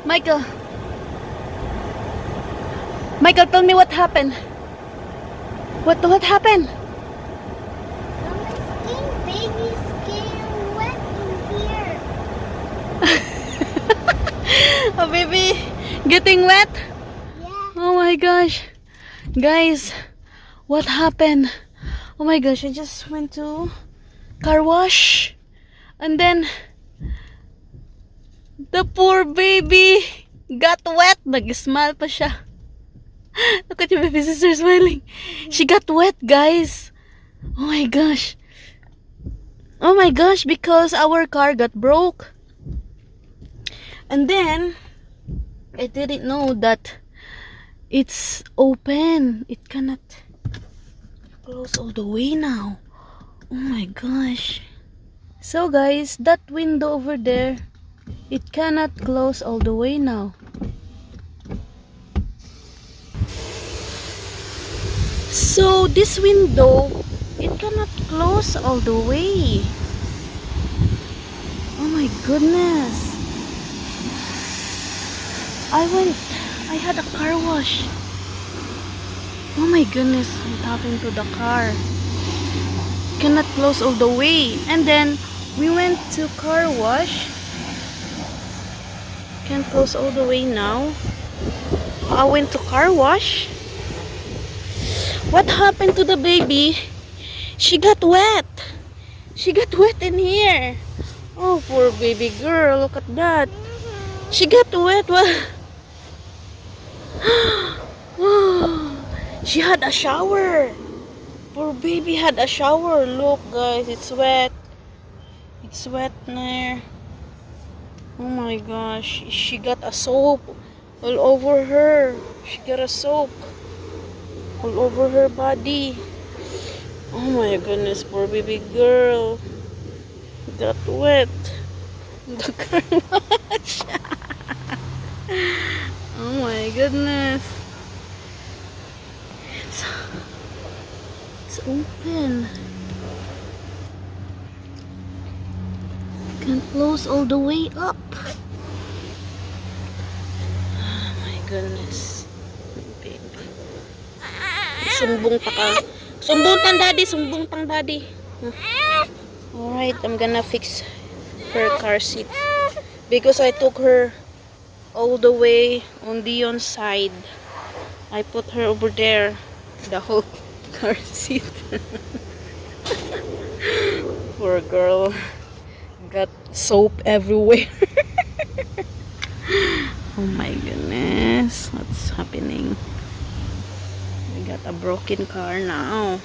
Michael. Michael, tell me what happened. What happened? Baby's getting wet in here. Oh, baby, getting wet? Yeah. Oh my gosh. Guys, what happened? Oh my gosh, I just went to car wash. And then, the poor baby got wet. Nag-smile pa siya. Look at your baby sister smiling. She got wet, guys. Oh my gosh. Oh my gosh, because our car got broke. And then, I didn't know that it's open. It cannot close all the way now. Oh my gosh. So guys, that window over there, it cannot close all the way now. So this window, it cannot close all the way. Oh my goodness. I had a car wash. Oh my goodness, what happened to the car? Cannot close all the way. And then we went to car wash. Can't close all the way now. I went to car wash. What happened to the baby? She got wet. She got wet in here. Oh, poor baby girl. Look at that. She got wet. She had a shower. Poor baby had a shower. Look, guys. It's wet. It's wet there. Oh my gosh. She got a soap all over her. She got a soap all over her body. Oh my goodness, poor baby girl got wet. The car wash. Oh my goodness. It's open. Can't close all the way up. Oh my goodness. Baby. Sumbong pa ka. Sumbong tang daddy. Sumbong tang daddy. Alright, I'm gonna fix her car seat. Because I took her all the way on Dion's side. I put her over there. The whole car seat. Poor girl. Got soap everywhere. Oh my goodness. What's happening? We got a broken car now.